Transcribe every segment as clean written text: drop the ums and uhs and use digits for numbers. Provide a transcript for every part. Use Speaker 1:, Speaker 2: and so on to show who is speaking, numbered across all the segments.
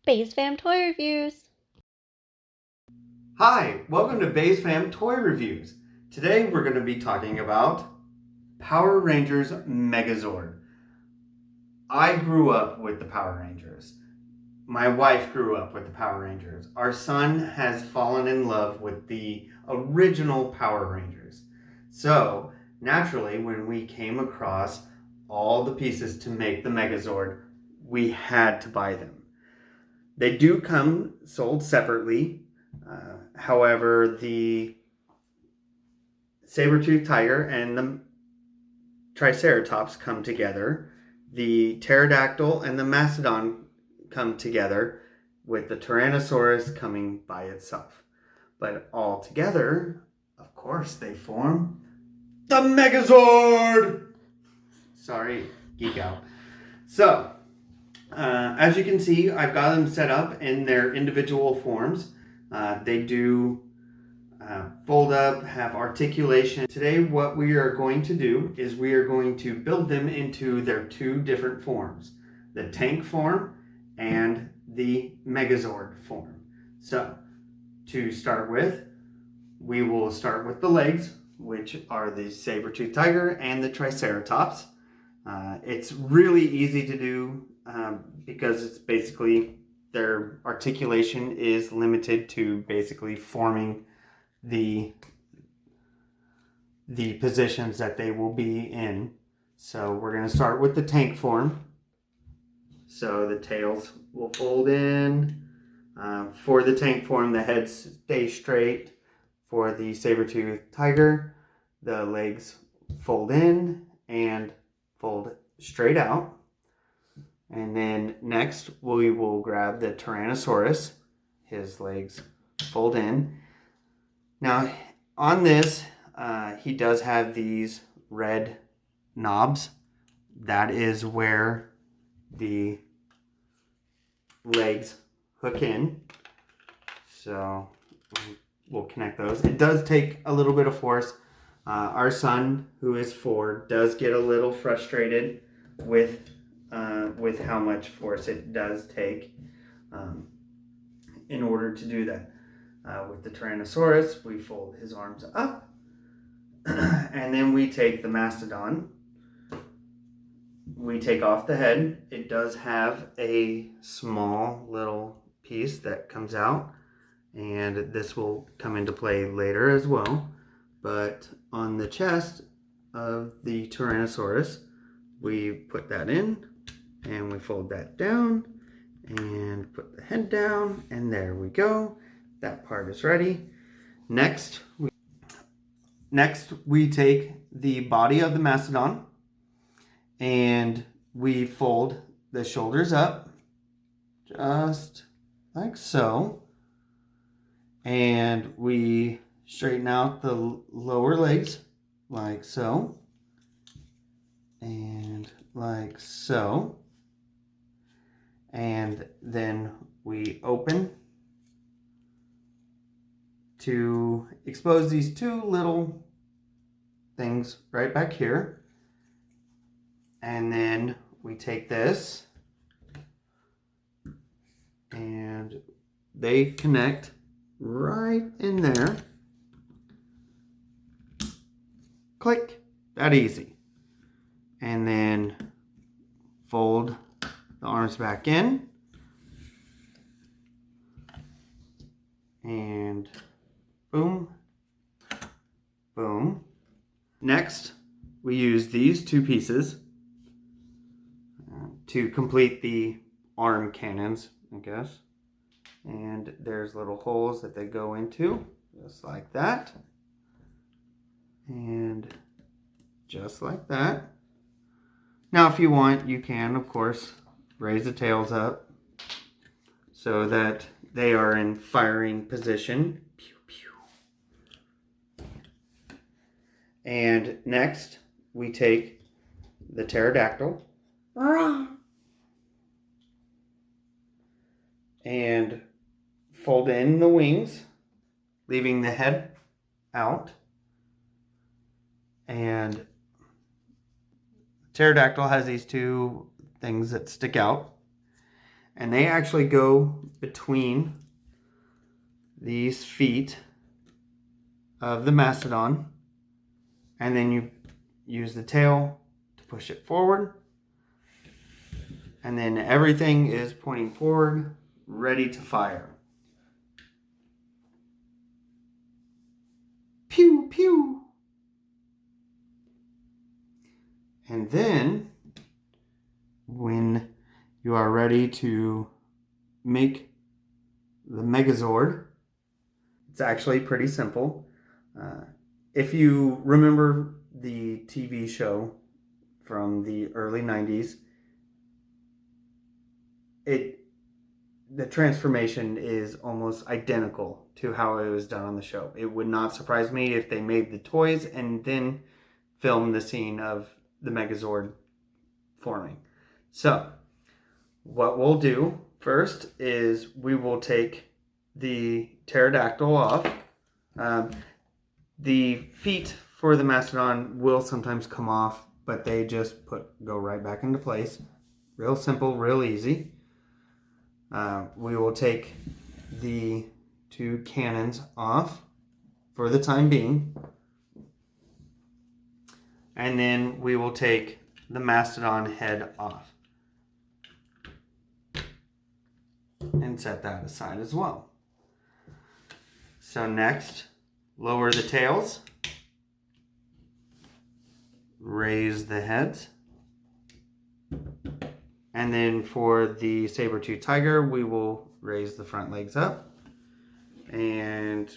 Speaker 1: Base Fam Toy Reviews.
Speaker 2: Hi, welcome to Base Fam Toy Reviews. Today we're going to be talking about Power Rangers Megazord. I grew up with the Power Rangers. My wife grew up with the Power Rangers. Our son has fallen in love with the original Power Rangers. So, naturally, when we came across all the pieces to make the Megazord, we had to buy them. They do come sold separately. However, the saber-toothed tiger and the triceratops come together. The pterodactyl and the mastodon come together, with the tyrannosaurus coming by itself. But all together, of course, they form the Megazord! Sorry, geek out. So, as you can see, I've got them set up in their individual forms. They do fold up, have articulation. Today what we are going to do is we are going to build them into their two different forms, the tank form and the Megazord form. So to start with, we will start with the legs, which are the saber-toothed tiger and the triceratops. It's really easy to do because it's basically their articulation is limited to basically forming the positions that they will be in. So we're going to start with the tank form. So the tails will fold in. For the tank form, the head stays straight. For the saber-toothed tiger, the legs fold in and fold straight out. And then next we will grab the Tyrannosaurus. His legs fold in. Now on this, he does have these red knobs. That is where the legs hook in. So we'll connect those. It does take a little bit of force. Our son, who is 4, does get a little frustrated with how much force it does take in order to do that. With the Tyrannosaurus, we fold his arms up, and then we take the Mastodon. We take off the head. It does have a small little piece that comes out, and this will come into play later as well. But on the chest of the Tyrannosaurus, we put that in, and we fold that down, and put the head down, and there we go. That part is ready. Next, we take the body of the Mastodon, and we fold the shoulders up, just like so. And we straighten out the lower legs, like so. And like so. And then we open to expose these two little things right back here. And then we take this and they connect right in there. Click, that easy. And then fold the arms back in. And boom, boom. Next, we use these two pieces to complete the arm cannons, I guess. And there's little holes that they go into, just like that. And just like that. Now, if you want, you can, of course, raise the tails up so that they are in firing position. Pew, pew. And next, we take the pterodactyl and fold in the wings, leaving the head out. And pterodactyl has these two things that stick out. And they actually go between these feet of the Mastodon. And then you use the tail to push it forward. And then everything is pointing forward, ready to fire. Pew, pew. And then, when you are ready to make the Megazord, it's actually pretty simple. If you remember the TV show from the early 90s, the transformation is almost identical to how it was done on the show. It would not surprise me if they made the toys and then filmed the scene of the Megazord forming. So, what we'll do first is we will take the pterodactyl off. The feet for the Mastodon will sometimes come off, but they just go right back into place. Real simple, real easy. We will take the two cannons off for the time being. And then we will take the Mastodon head off. And set that aside as well. So next, lower the tails. Raise the heads. And then for the saber-tooth tiger, we will raise the front legs up. And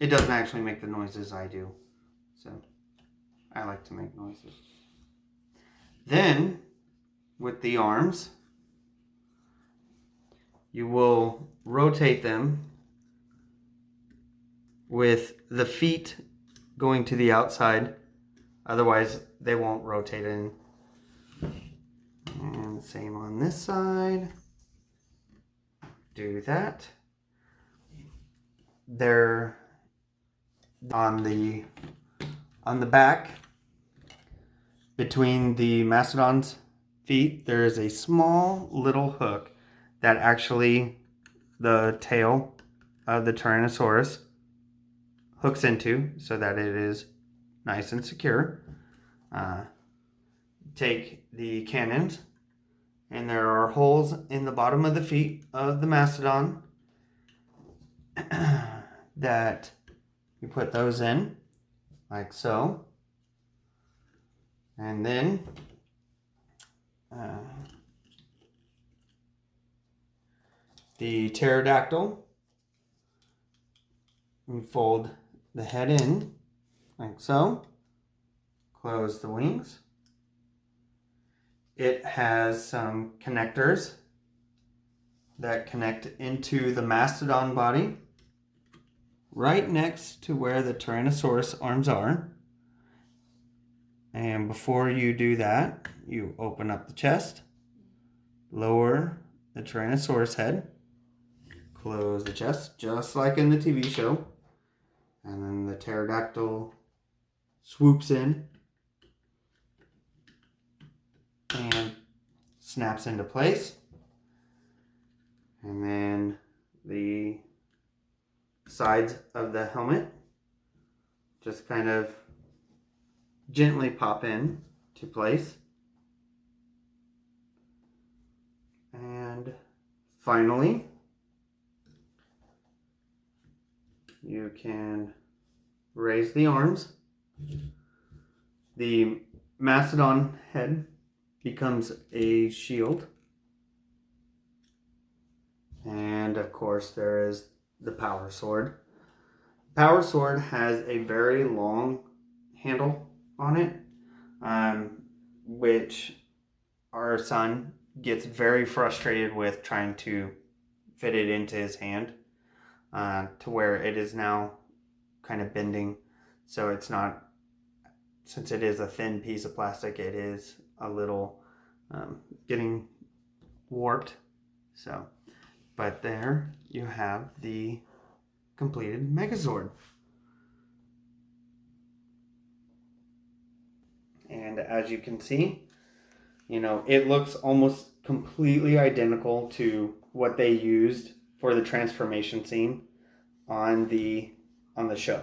Speaker 2: it doesn't actually make the noises I do. So I like to make noises. Then, with the arms, you will rotate them with the feet going to the outside. Otherwise, they won't rotate in. And same on this side. Do that. They're on the back. Between the Mastodon's feet, there is a small little hook that actually the tail of the Tyrannosaurus hooks into so that it is nice and secure. Take the cannons, and there are holes in the bottom of the feet of the Mastodon that you put those in, like so. And then the pterodactyl, you fold the head in, like so. Close the wings. It has some connectors that connect into the Mastodon body, right next to where the Tyrannosaurus arms are. And before you do that, you open up the chest, lower the Tyrannosaurus head, close the chest, just like in the TV show. And then the pterodactyl swoops in and snaps into place. And then the sides of the helmet just kind of gently pop in to place. And finally, you can raise the arms. The Mastodon head becomes a shield. And of course, there is the Power Sword. Power Sword has a very long handle on it, which our son gets very frustrated with trying to fit it into his hand, to where it is now kind of bending. So it's not, since it is a thin piece of plastic, it is a little getting warped. So, but there you have the completed Megazord. And as you can see, it looks almost completely identical to what they used for the transformation scene on the show.